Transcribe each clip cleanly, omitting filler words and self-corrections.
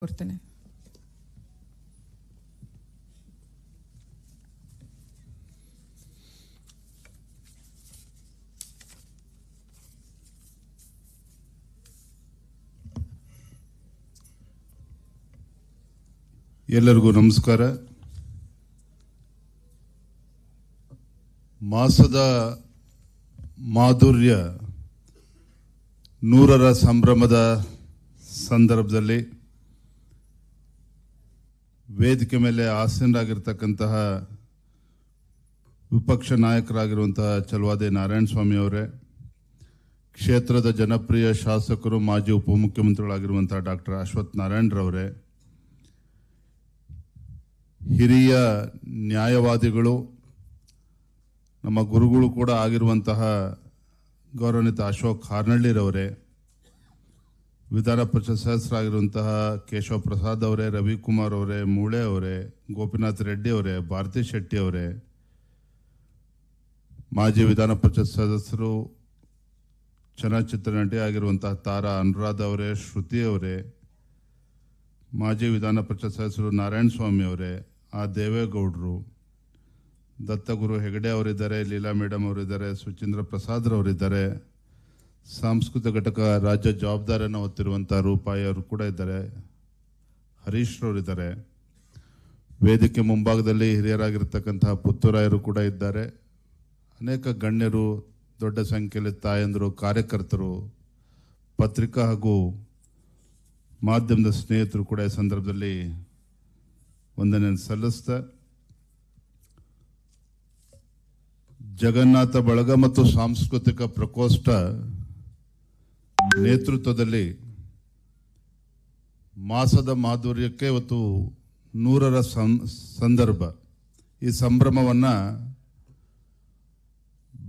ಕೊಡ್ತೇನೆ. ಎಲ್ಲರಿಗೂ ನಮಸ್ಕಾರ. ಮಾಸದ ಮಾಧುರ್ಯ 100ರ ಸಂಭ್ರಮದ ಸಂದರ್ಭದಲ್ಲಿ ವೇದಿಕೆ ಮೇಲೆ ಆಸೀನರಾಗಿರ್ತಕ್ಕಂತಹ ವಿಪಕ್ಷ ನಾಯಕರಾಗಿರುವಂತಹ ಚಲವಾದಿ ನಾರಾಯಣಸ್ವಾಮಿ ಅವರೇ, ಕ್ಷೇತ್ರದ ಜನಪ್ರಿಯ ಶಾಸಕರು ಮಾಜಿ ಉಪಮುಖ್ಯಮಂತ್ರಿಗಳಾಗಿರುವಂತಹ ಡಾಕ್ಟರ್ ಅಶ್ವಥ್ ನಾರಾಯಣರವರೇ, ಹಿರಿಯ ನ್ಯಾಯವಾದಿಗಳು, ನಮ್ಮ ಗುರುಗಳು ಕೂಡ ಆಗಿರುವಂತಹ ಗೌರವಾನ್ವಿತ ಅಶೋಕ್ ಹಾರ್ನಳ್ಳಿರವರೇ, ವಿಧಾನ ಪರಿಷತ್ ಸದಸ್ಯರಾಗಿರುವಂತಹ ಕೇಶವ ಪ್ರಸಾದ್ ಅವರೇ, ರವಿಕುಮಾರ್ ಅವರೇ, ಮೂಳೆ ಅವರೇ, ಗೋಪಿನಾಥ್ ರೆಡ್ಡಿ ಅವರೇ, ಭಾರತಿ ಶೆಟ್ಟಿ ಅವರೇ, ಮಾಜಿ ವಿಧಾನ ಪರಿಷತ್ ಸದಸ್ಯರು, ಚಲನಚಿತ್ರ ನಟಿ ಆಗಿರುವಂತಹ ತಾರಾ ಅನುರಾಧ ಅವರೇ, ಶ್ರುತಿ ಅವರೇ, ಮಾಜಿ ವಿಧಾನ ಪರಿಷತ್ ಸದಸ್ಯರು ನಾರಾಯಣಸ್ವಾಮಿ ಅವರೇ, ಆ ದೇವೇಗೌಡರು, ದತ್ತಗುರು ಹೆಗಡೆ ಅವರಿದ್ದಾರೆ, ಲೀಲಾ ಮೇಡಮ್ ಅವರಿದ್ದಾರೆ, ಸುಚೀಂದ್ರ ಪ್ರಸಾದ್ ಅವರಿದ್ದಾರೆ, ಸಾಂಸ್ಕೃತಿಕ ಘಟಕ ರಾಜ್ಯ ಜವಾಬ್ದಾರಿಯನ್ನು ಹೊತ್ತಿರುವಂತಹ ರೂಪಾಯಿ ಅವರು ಕೂಡ ಇದ್ದಾರೆ, ಹರೀಶ್ ರವರಿದ್ದಾರೆ, ವೇದಿಕೆ ಮುಂಭಾಗದಲ್ಲಿ ಹಿರಿಯರಾಗಿರ್ತಕ್ಕಂತಹ ಪುತ್ತೂರಾಯರು ಕೂಡ ಇದ್ದಾರೆ, ಅನೇಕ ಗಣ್ಯರು, ದೊಡ್ಡ ಸಂಖ್ಯೆಯಲ್ಲಿ ತಾಯಂದರು, ಕಾರ್ಯಕರ್ತರು, ಪತ್ರಿಕಾ ಹಾಗೂ ಮಾಧ್ಯಮದ ಸ್ನೇಹಿತರು ಕೂಡ ಈ ಸಂದರ್ಭದಲ್ಲಿ ವಂದನೆಯನ್ನು ಸಲ್ಲಿಸ್ತಾ, ಜಗನ್ನಾಥ ಬಳಗ ಮತ್ತು ಸಾಂಸ್ಕೃತಿಕ ಪ್ರಕೋಷ್ಠ ನೇತೃತ್ವದಲ್ಲಿ ಮಾಸದ ಮಾಧುರ್ಯಕ್ಕೆ ಇವತ್ತು 100ರ ಸಂದರ್ಭ, ಈ ಸಂಭ್ರಮವನ್ನು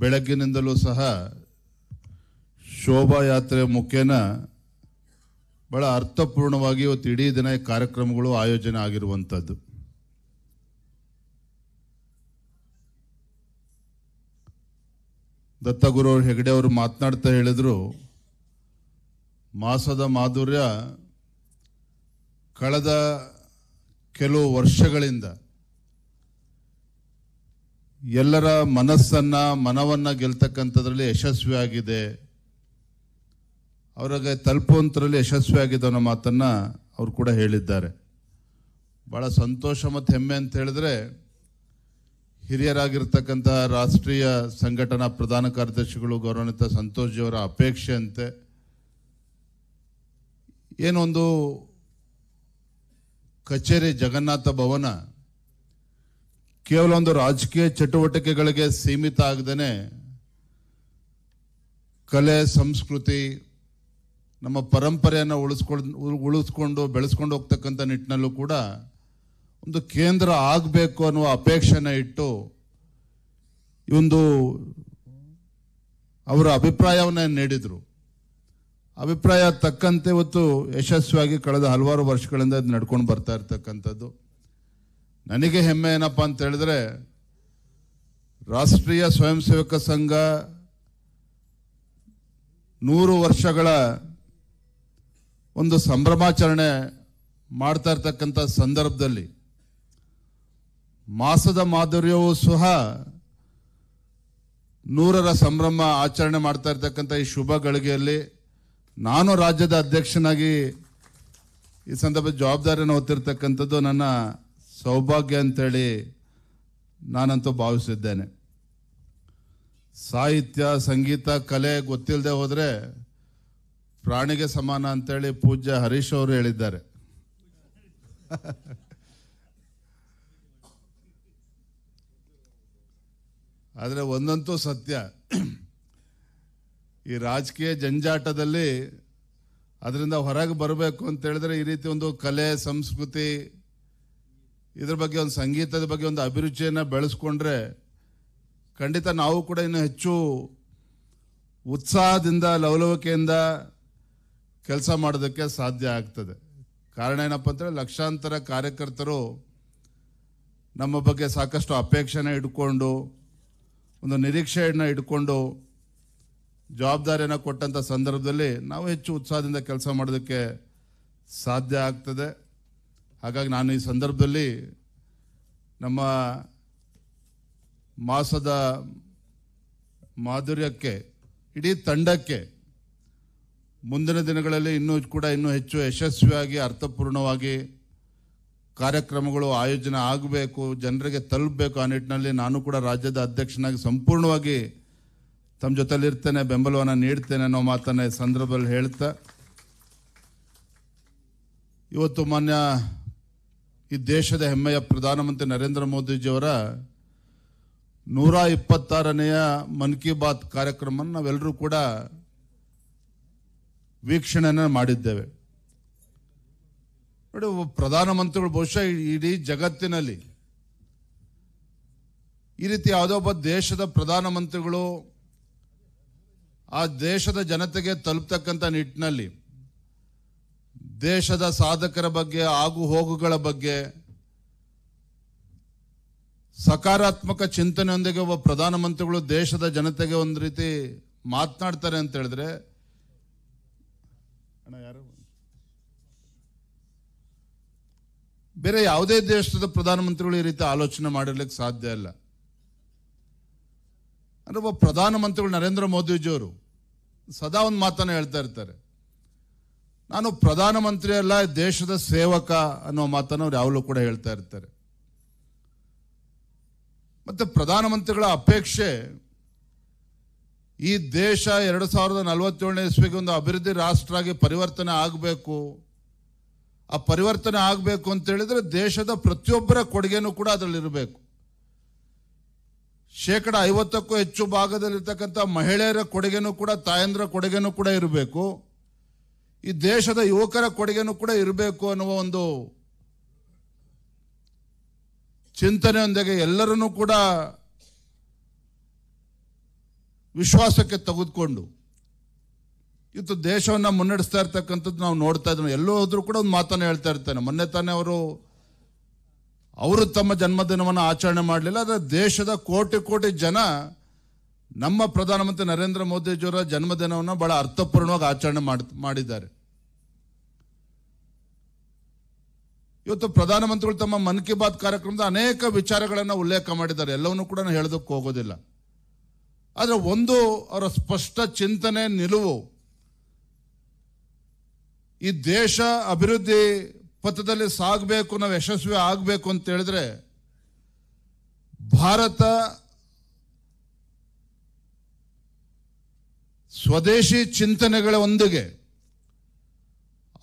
ಬೆಳಗ್ಗಿನಿಂದಲೂ ಸಹ ಶೋಭಾಯಾತ್ರೆ ಮುಖೇನ ಬಹಳ ಅರ್ಥಪೂರ್ಣವಾಗಿ ಇವತ್ತು ಇಡೀ ದಿನ ಈ ಕಾರ್ಯಕ್ರಮಗಳು ಆಯೋಜನೆ ಆಗಿರುವಂಥದ್ದು. ದತ್ತಗುರು ಹೆಗಡೆ ಅವರು ಮಾತನಾಡ್ತಾ ಹೇಳಿದ್ರು, ಮಾಸದ ಮಾಧುರ್ಯ ಕಳೆದ ಕೆಲವು ವರ್ಷಗಳಿಂದ ಎಲ್ಲರ ಮನವನ್ನ ಗೆಲ್ತಕ್ಕಂಥದ್ರಲ್ಲಿ ಯಶಸ್ವಿಯಾಗಿದೆ, ಅವ್ರಿಗೆ ತಲುಪುವಂಥರಲ್ಲಿ ಯಶಸ್ವಿಯಾಗಿದೆ ಅನ್ನೋ ಮಾತನ್ನ ಅವರು ಕೂಡ ಹೇಳಿದ್ದಾರೆ. ಬಹಳ ಸಂತೋಷ ಮತ್ತು ಹೆಮ್ಮೆ ಅಂತ ಹೇಳಿದ್ರೆ, ಹಿರಿಯರಾಗಿರ್ತಕ್ಕಂತಹ ರಾಷ್ಟ್ರೀಯ ಸಂಘಟನಾ ಪ್ರಧಾನ ಕಾರ್ಯದರ್ಶಿಗಳು ಗೌರವಾನ್ವಿತ ಸಂತೋಷ್ ಜಿಯವರ ಅಪೇಕ್ಷೆ ಅಂತೆ ಏನೊಂದು ಕಚೇರಿ ಜಗನ್ನಾಥ ಭವನ ಕೇವಲ ಒಂದು ರಾಜಕೀಯ ಚಟುವಟಿಕೆಗಳಿಗೆ ಸೀಮಿತ ಆಗದೇನೆ ಕಲೆ, ಸಂಸ್ಕೃತಿ, ನಮ್ಮ ಪರಂಪರೆಯನ್ನು ಉಳಿಸ್ಕೊಂಡು ಬೆಳೆಸ್ಕೊಂಡು ಹೋಗ್ತಕ್ಕಂಥ ನಿಟ್ಟಿನಲ್ಲೂ ಕೂಡ ಒಂದು ಕೇಂದ್ರ ಆಗಬೇಕು ಅನ್ನುವ ಅಪೇಕ್ಷೆನ ಇಟ್ಟು ಈ ಒಂದು ಅವರ ಅಭಿಪ್ರಾಯವನ್ನು ನೀಡಿದರು. ಅಭಿಪ್ರಾಯ ತಕ್ಕಂತೆ ಇವತ್ತು ಯಶಸ್ವಿಯಾಗಿ ಕಳೆದ ಹಲವಾರು ವರ್ಷಗಳಿಂದ ಇದು ನಡ್ಕೊಂಡು ಬರ್ತಾ ಇರ್ತಕ್ಕಂಥದ್ದು. ನನಗೆ ಹೆಮ್ಮೆ ಏನಪ್ಪ ಅಂತ ಹೇಳಿದ್ರೆ, ರಾಷ್ಟ್ರೀಯ ಸ್ವಯಂ ಸೇವಕ ಸಂಘ 100 ವರ್ಷಗಳ ಒಂದು ಸಂಭ್ರಮಾಚರಣೆ ಮಾಡ್ತಾ ಇರ್ತಕ್ಕಂಥ ಸಂದರ್ಭದಲ್ಲಿ ಮಾಸದ ಮಾಧುರ್ಯವೂ ಸಹ 100ರ ಸಂಭ್ರಮ ಆಚರಣೆ ಮಾಡ್ತಾ ಇರ್ತಕ್ಕಂಥ ಈ ಶುಭ ಗಳಿಗೆಯಲ್ಲಿ ನಾನು ರಾಜ್ಯದ ಅಧ್ಯಕ್ಷನಾಗಿ ಈ ಸಂದರ್ಭ ಜವಾಬ್ದಾರಿಯನ್ನು ಹೊತ್ತಿರ್ತಕ್ಕಂಥದ್ದು ನನ್ನ ಸೌಭಾಗ್ಯ ಅಂತೇಳಿ ನಾನಂತೂ ಭಾವಿಸಿದ್ದೇನೆ. ಸಾಹಿತ್ಯ, ಸಂಗೀತ, ಕಲೆ ಗೊತ್ತಿಲ್ಲದೆ ಹೋದರೆ ಪ್ರಾಣಿಗೆ ಸಮಾನ ಅಂತೇಳಿ ಪೂಜ್ಯ ಹರೀಶ್ ಅವರು ಹೇಳಿದ್ದಾರೆ. ಆದರೆ ಒಂದಂತೂ ಸತ್ಯ, ಈ ರಾಜಕೀಯ ಜಂಜಾಟದಲ್ಲಿ ಅದರಿಂದ ಹೊರಗೆ ಬರಬೇಕು ಅಂತ ಹೇಳಿದ್ರೆ ಈ ರೀತಿ ಒಂದು ಕಲೆ, ಸಂಸ್ಕೃತಿ, ಇದ್ರ ಬಗ್ಗೆ ಒಂದು ಸಂಗೀತದ ಬಗ್ಗೆ ಒಂದು ಅಭಿರುಚಿಯನ್ನು ಬೆಳೆಸ್ಕೊಂಡ್ರೆ ಖಂಡಿತ ನಾವು ಕೂಡ ಇನ್ನು ಹೆಚ್ಚು ಉತ್ಸಾಹದಿಂದ, ಲವಲವಿಕೆಯಿಂದ ಕೆಲಸ ಮಾಡೋದಕ್ಕೆ ಸಾಧ್ಯ ಆಗ್ತದೆ. ಕಾರಣ ಏನಪ್ಪ ಅಂತೇಳಿ, ಲಕ್ಷಾಂತರ ಕಾರ್ಯಕರ್ತರು ನಮ್ಮ ಬಗ್ಗೆ ಸಾಕಷ್ಟು ಅಪೇಕ್ಷೆನ ಇಟ್ಕೊಂಡು, ಒಂದು ನಿರೀಕ್ಷೆಯನ್ನು ಇಟ್ಕೊಂಡು ಜವಾಬ್ದಾರಿಯನ್ನು ಕೊಟ್ಟಂಥ ಸಂದರ್ಭದಲ್ಲಿ ನಾವು ಹೆಚ್ಚು ಉತ್ಸಾಹದಿಂದ ಕೆಲಸ ಮಾಡೋದಕ್ಕೆ ಸಾಧ್ಯ ಆಗ್ತದೆ. ಹಾಗಾಗಿ ನಾನು ಈ ಸಂದರ್ಭದಲ್ಲಿ ನಮ್ಮ ಮಾಸದ ಮಾಧುರ್ಯಕ್ಕೆ, ಇಡೀ ತಂಡಕ್ಕೆ ಮುಂದಿನ ದಿನಗಳಲ್ಲಿ ಇನ್ನೂ ಹೆಚ್ಚು ಯಶಸ್ವಿಯಾಗಿ ಅರ್ಥಪೂರ್ಣವಾಗಿ ಕಾರ್ಯಕ್ರಮಗಳು ಆಯೋಜನೆ ಆಗಬೇಕು, ಜನರಿಗೆ ತಲುಪಬೇಕು. ಆ ನಿಟ್ಟಿನಲ್ಲಿ ನಾನು ಕೂಡ ರಾಜ್ಯದ ಅಧ್ಯಕ್ಷನಾಗಿ ಸಂಪೂರ್ಣವಾಗಿ ತಮ್ಮ ಜೊತೆಲಿರ್ತೇನೆ, ಬೆಂಬಲವನ್ನು ನೀಡ್ತೇನೆ ಅನ್ನೋ ಮಾತನ್ನ ಈ ಸಂದರ್ಭದಲ್ಲಿ ಹೇಳ್ತಾ, ಇವತ್ತು ಮಾನ್ಯ ಈ ದೇಶದ ಹೆಮ್ಮೆಯ ಪ್ರಧಾನಮಂತ್ರಿ ನರೇಂದ್ರ ಮೋದಿಜಿಯವರ 126ನೆಯ ಮನ್ ಕಿ ಬಾತ್ ಕಾರ್ಯಕ್ರಮ ನಾವೆಲ್ಲರೂ ಕೂಡ ವೀಕ್ಷಣೆಯನ್ನು ಮಾಡಿದ್ದೇವೆ. ನೋಡಿ, ಪ್ರಧಾನಮಂತ್ರಿಗಳು ಬಹುಶಃ ಇಡೀ ಜಗತ್ತಿನಲ್ಲಿ ಈ ರೀತಿ ಯಾವುದೋ ಒಬ್ಬ ದೇಶದ ಪ್ರಧಾನಮಂತ್ರಿಗಳು ಆ ದೇಶದ ಜನತೆಗೆ ತಲುಪತಕ್ಕಂಥ ನಿಟ್ಟಿನಲ್ಲಿ ದೇಶದ ಸಾಧಕರ ಬಗ್ಗೆ, ಆಗು ಹೋಗುಗಳ ಬಗ್ಗೆ ಸಕಾರಾತ್ಮಕ ಚಿಂತನೆಯೊಂದಿಗೆ ಒಬ್ಬ ಪ್ರಧಾನಮಂತ್ರಿಗಳು ದೇಶದ ಜನತೆಗೆ ಒಂದು ರೀತಿ ಮಾತನಾಡ್ತಾರೆ ಅಂತ ಹೇಳಿದ್ರೆ, ಬೇರೆ ಯಾವುದೇ ದೇಶದ ಪ್ರಧಾನಮಂತ್ರಿಗಳು ಈ ರೀತಿ ಆಲೋಚನೆ ಮಾಡಿರ್ಲಿಕ್ಕೆ ಸಾಧ್ಯ ಇಲ್ಲ. ಅಂದ್ರೆ ಒಬ್ಬ ಪ್ರಧಾನಮಂತ್ರಿಗಳು ನರೇಂದ್ರ ಮೋದಿಜಿಯವರು ಸದಾ ಒಂದು ಮಾತನ್ನ ಹೇಳ್ತಾ ಇರ್ತಾರೆ, ನಾನು ಪ್ರಧಾನಮಂತ್ರಿ ಅಲ್ಲ, ದೇಶದ ಸೇವಕ ಅನ್ನೋ ಮಾತನ್ನು ಅವ್ರು ಯಾವಾಗಲೂ ಕೂಡ ಹೇಳ್ತಾ ಇರ್ತಾರೆ. ಮತ್ತೆ ಪ್ರಧಾನಮಂತ್ರಿಗಳ ಅಪೇಕ್ಷೆ ಈ ದೇಶ 2047ನೇ ಇಸ್ವಿಗೆ ಒಂದು ಅಭಿವೃದ್ಧಿ ರಾಷ್ಟ್ರ ಆಗಿ ಪರಿವರ್ತನೆ ಆಗಬೇಕು. ಆ ಪರಿವರ್ತನೆ ಆಗಬೇಕು ಅಂತ ಹೇಳಿದ್ರೆ ದೇಶದ ಪ್ರತಿಯೊಬ್ಬರ ಕೊಡುಗೆನೂ ಕೂಡ ಅದರಲ್ಲಿರಬೇಕು. 50%ಕ್ಕೂ ಹೆಚ್ಚು ಭಾಗದಲ್ಲಿರ್ತಕ್ಕಂಥ ಮಹಿಳೆಯರ ಕೊಡುಗೆನೂ ಕೂಡ, ತಾಯಂದ್ರ ಕೊಡುಗೆನೂ ಕೂಡ ಇರಬೇಕು. ಈ ದೇಶದ ಯುವಕರ ಕೊಡುಗೆನೂ ಕೂಡ ಇರಬೇಕು ಅನ್ನುವ ಒಂದು ಚಿಂತನೆಯೊಂದಿಗೆ ಎಲ್ಲರನ್ನೂ ಕೂಡ ವಿಶ್ವಾಸಕ್ಕೆ ತೆಗೆದುಕೊಂಡು ಇವತ್ತು ದೇಶವನ್ನ ಮುನ್ನಡೆಸ್ತಾ ಇರ್ತಕ್ಕಂಥದ್ದು ನಾವು ನೋಡ್ತಾ ಇದ್ದೀವಿ. ಎಲ್ಲೋ ಹೋದ್ರೂ ಕೂಡ ಒಂದು ಮಾತನ್ನು ಹೇಳ್ತಾ ಇರ್ತಾನೆ. ಮೊನ್ನೆ ತಾನೇ ಅವರು ತಮ್ಮ ಜನ್ಮದಿನವನ್ನು ಆಚರಣೆ ಮಾಡಲಿಲ್ಲ, ಆದರೆ ದೇಶದ ಕೋಟಿ ಜನ ನಮ್ಮ ಪ್ರಧಾನಮಂತ್ರಿ ನರೇಂದ್ರ ಮೋದಿಜಿಯವರ ಜನ್ಮದಿನವನ್ನು ಬಹಳ ಅರ್ಥಪೂರ್ಣವಾಗಿ ಆಚರಣೆ ಮಾಡಿದ್ದಾರೆ. ಇವತ್ತು ಪ್ರಧಾನಮಂತ್ರಿಗಳು ತಮ್ಮ ಮನ್ ಕಿ ಬಾತ್ ಕಾರ್ಯಕ್ರಮದ ಅನೇಕ ವಿಚಾರಗಳನ್ನು ಉಲ್ಲೇಖ ಮಾಡಿದ್ದಾರೆ. ಎಲ್ಲವನ್ನೂ ಕೂಡ ನಾನು ಹೇಳೋದಕ್ಕೆ ಹೋಗೋದಿಲ್ಲ. ಆದರೆ ಒಂದು ಅವರ ಸ್ಪಷ್ಟ ಚಿಂತನೆ, ನಿಲುವು, ಈ ದೇಶ ಅಭಿವೃದ್ಧಿ ಪಥದಲ್ಲಿ ಸಾಗಬೇಕು, ನಾವು ಯಶಸ್ವಿ ಆಗಬೇಕು ಅಂತ ಹೇಳಿದ್ರೆ ಭಾರತ ಸ್ವದೇಶಿ ಚಿಂತನೆಗಳ ಒಂದಿಗೆ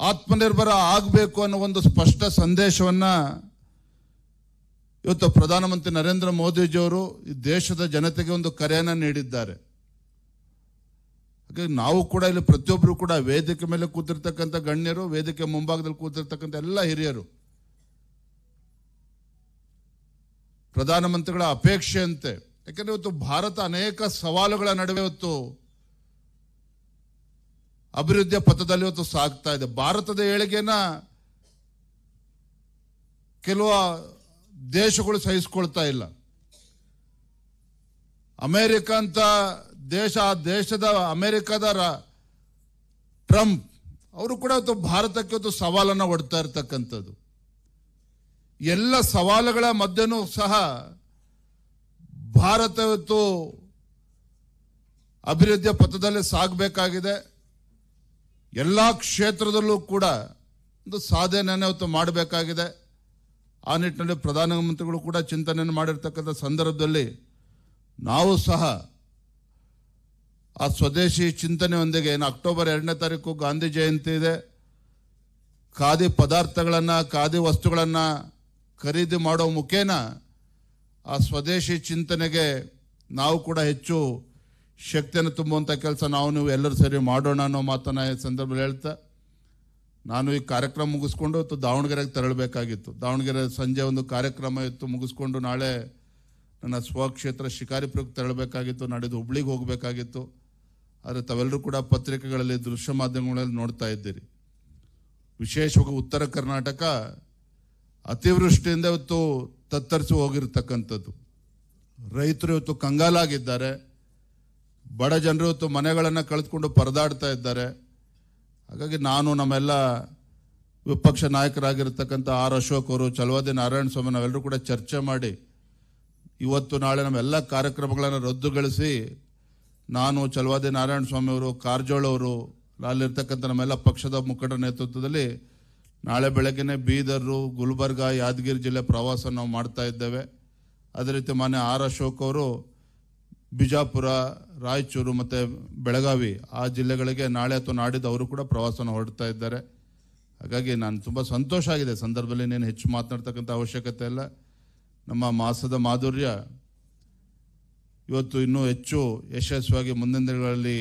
ಆತ್ಮನಿರ್ಭರ ಆಗಬೇಕು ಅನ್ನೋ ಒಂದು ಸ್ಪಷ್ಟ ಸಂದೇಶವನ್ನ ಇವತ್ತು ಪ್ರಧಾನಮಂತ್ರಿ ನರೇಂದ್ರ ಮೋದಿಜಿಯವರು ಈ ದೇಶದ ಜನತೆಗೆ ಒಂದು ಕರೆಯನ್ನು ನೀಡಿದ್ದಾರೆ. ಹಾಗಾಗಿ ನಾವು ಕೂಡ ಇಲ್ಲಿ ಪ್ರತಿಯೊಬ್ಬರು ಕೂಡ ವೇದಿಕೆ ಮೇಲೆ ಕೂತಿರ್ತಕ್ಕಂಥ ಗಣ್ಯರು, ವೇದಿಕೆ ಮುಂಭಾಗದಲ್ಲಿ ಕೂತಿರ್ತಕ್ಕಂಥ ಎಲ್ಲ ಹಿರಿಯರು ಪ್ರಧಾನಮಂತ್ರಿಗಳ ಅಪೇಕ್ಷೆಯಂತೆ, ಯಾಕಂದ್ರೆ ಇವತ್ತು ಭಾರತ ಅನೇಕ ಸವಾಲುಗಳ ನಡುವೆ ಇವತ್ತು ಅಭಿವೃದ್ಧಿಯ ಪಥದಲ್ಲಿ ಇವತ್ತು ಸಾಗ್ತಾ ಇದೆ. ಭಾರತದ ಏಳಿಗೆನ ಕೆಲವು ದೇಶಗಳು ಸಹಿಸಿಕೊಳ್ತಾ ಇಲ್ಲ. ಅಮೆರಿಕ ಅಂತ ದೇಶ, ಆ ದೇಶದ ಅಮೆರಿಕದ ಟ್ರಂಪ್ ಅವರು ಕೂಡ ಇವತ್ತು ಭಾರತಕ್ಕೆ ಇವತ್ತು ಸವಾಲನ್ನು ಒಡ್ತಾ ಇರ್ತಕ್ಕಂಥದ್ದು. ಎಲ್ಲ ಸವಾಲುಗಳ ಮಧ್ಯನೂ ಸಹ ಭಾರತ ಇವತ್ತು ಅಭಿವೃದ್ಧಿಯ ಪಥದಲ್ಲಿ ಸಾಗಬೇಕಾಗಿದೆ. ಎಲ್ಲ ಕ್ಷೇತ್ರದಲ್ಲೂ ಕೂಡ ಒಂದು ಸಾಧನೆಯನ್ನು ಇವತ್ತು ಮಾಡಬೇಕಾಗಿದೆ. ಆ ನಿಟ್ಟಿನಲ್ಲಿ ಪ್ರಧಾನಮಂತ್ರಿಗಳು ಕೂಡ ಚಿಂತನೆಯನ್ನು ಮಾಡಿರ್ತಕ್ಕಂಥ ಸಂದರ್ಭದಲ್ಲಿ ನಾವು ಸಹ ಆ ಸ್ವದೇಶಿ ಚಿಂತನೆಯೊಂದಿಗೆ, ಅಕ್ಟೋಬರ್ 2ನೇ ತಾರೀಕು ಗಾಂಧಿ ಜಯಂತಿ ಇದೆ, ಖಾದಿ ಪದಾರ್ಥಗಳನ್ನು, ಖಾದಿ ವಸ್ತುಗಳನ್ನು ಖರೀದಿ ಮಾಡೋ ಮುಖೇನ ಆ ಸ್ವದೇಶಿ ಚಿಂತನೆಗೆ ನಾವು ಕೂಡ ಹೆಚ್ಚು ಶಕ್ತಿಯನ್ನು ತುಂಬುವಂಥ ಕೆಲಸ ನೀವು ಎಲ್ಲರೂ ಸೇರಿ ಮಾಡೋಣ ಅನ್ನೋ ಮಾತನ್ನ ಈ ಸಂದರ್ಭದಲ್ಲಿ ಹೇಳ್ತಾ, ನಾನು ಈ ಕಾರ್ಯಕ್ರಮ ಮುಗಿಸ್ಕೊಂಡು ಇವತ್ತು ದಾವಣಗೆರೆಗೆ ತೆರಳಬೇಕಾಗಿತ್ತು. ದಾವಣಗೆರೆ ಸಂಜೆ ಒಂದು ಕಾರ್ಯಕ್ರಮ ಇತ್ತು, ಮುಗಿಸ್ಕೊಂಡು ನಾಳೆ ನನ್ನ ಸ್ವಕ್ಷೇತ್ರ ಶಿಕಾರಿಪುರಕ್ಕೆ ತೆರಳಬೇಕಾಗಿತ್ತು, ನಾಡಿದ್ದು ಹುಬ್ಳಿಗೆ ಹೋಗಬೇಕಾಗಿತ್ತು. ಆದರೆ ತಾವೆಲ್ಲರೂ ಕೂಡ ಪತ್ರಿಕೆಗಳಲ್ಲಿ, ದೃಶ್ಯ ಮಾಧ್ಯಮಗಳಲ್ಲಿ ನೋಡ್ತಾ ಇದ್ದೀರಿ, ವಿಶೇಷವಾಗಿ ಉತ್ತರ ಕರ್ನಾಟಕ ಅತಿವೃಷ್ಟಿಯಿಂದ ಇವತ್ತು ತತ್ತರಿಸಿ ಹೋಗಿರ್ತಕ್ಕಂಥದ್ದು. ರೈತರು ಇವತ್ತು ಕಂಗಾಲಾಗಿದ್ದಾರೆ, ಬಡ ಜನರು ಇವತ್ತು ಮನೆಗಳನ್ನು ಕಳೆದುಕೊಂಡು ಪರದಾಡ್ತಾ ಇದ್ದಾರೆ. ಹಾಗಾಗಿ ನಾನು ನಮ್ಮೆಲ್ಲ ವಿಪಕ್ಷ ನಾಯಕರಾಗಿರ್ತಕ್ಕಂಥ ಆರ್ ಅಶೋಕ್ ಅವರು, ಚಲವಾದಿ ನಾರಾಯಣ ಸ್ವಾಮಿ, ನಾವೆಲ್ಲರೂ ಕೂಡ ಚರ್ಚೆ ಮಾಡಿ ಇವತ್ತು ನಾಳೆ ನಮ್ಮೆಲ್ಲ ಕಾರ್ಯಕ್ರಮಗಳನ್ನು ರದ್ದುಗೊಳಿಸಿ ನಾನು, ಚಲವಾದಿ ನಾರಾಯಣ ಸ್ವಾಮಿ ಅವರು, ಕಾರಜೋಳ ಅವರು, ಅಲ್ಲಿರ್ತಕ್ಕಂಥ ನಮ್ಮೆಲ್ಲ ಪಕ್ಷದ ಮುಖಂಡರ ನೇತೃತ್ವದಲ್ಲಿ ನಾಳೆ ಬೆಳಗ್ಗೆನೆ ಬೀದರು, ಗುಲ್ಬರ್ಗ, ಯಾದಗಿರಿ ಜಿಲ್ಲೆ ಪ್ರವಾಸ ನಾವು ಮಾಡ್ತಾ ಇದ್ದೇವೆ. ಅದೇ ರೀತಿ ಮಾನ್ಯ ಆರ್ ಅಶೋಕ್ ಅವರು ಬಿಜಾಪುರ, ರಾಯಚೂರು ಮತ್ತು ಬೆಳಗಾವಿ ಆ ಜಿಲ್ಲೆಗಳಿಗೆ ನಾಳೆ ಅಥವಾ ನಾಡಿದ್ದು ಅವರು ಕೂಡ ಪ್ರವಾಸನ ಹೊರಡ್ತಾ ಇದ್ದಾರೆ. ಹಾಗಾಗಿ ನಾನು ತುಂಬ ಸಂತೋಷ ಆಗಿದೆ. ಸಂದರ್ಭದಲ್ಲಿ ನೀನು ಹೆಚ್ಚು ಮಾತನಾಡ್ತಕ್ಕಂಥ ಅವಶ್ಯಕತೆ ಇಲ್ಲ. ನಮ್ಮ ಮಾಸದ ಮಾಧುರ್ಯ ಇವತ್ತು ಇನ್ನೂ ಹೆಚ್ಚು ಯಶಸ್ವಿಯಾಗಿ ಮುಂದಿನ ದಿನಗಳಲ್ಲಿ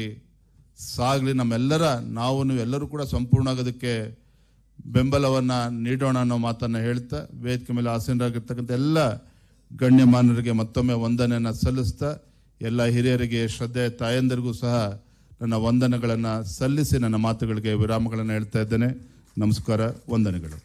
ಸಾಗಲಿ. ನಮ್ಮೆಲ್ಲರ ನೀವೆಲ್ಲರೂ ಕೂಡ ಸಂಪೂರ್ಣ ಆಗೋದಕ್ಕೆ ಬೆಂಬಲವನ್ನು ನೀಡೋಣ ಅನ್ನೋ ಮಾತನ್ನು ಹೇಳ್ತಾ, ವೇದಿಕೆ ಮೇಲೆ ಆಸೀನರಾಗಿರ್ತಕ್ಕಂಥ ಎಲ್ಲ ಗಣ್ಯಮಾನ್ಯರಿಗೆ ಮತ್ತೊಮ್ಮೆ ವಂದನೆಯನ್ನು ಸಲ್ಲಿಸ್ತಾ, ಎಲ್ಲ ಹಿರಿಯರಿಗೆ, ಶ್ರದ್ಧೆ ತಾಯಂದಿರಿಗೂ ಸಹ ನನ್ನ ವಂದನೆಗಳನ್ನು ಸಲ್ಲಿಸಿ ನನ್ನ ಮಾತುಗಳಿಗೆ ವಿರಾಮಗಳನ್ನು ಹೇಳ್ತಾ ಇದ್ದೇನೆ. ನಮಸ್ಕಾರ, ವಂದನೆಗಳು.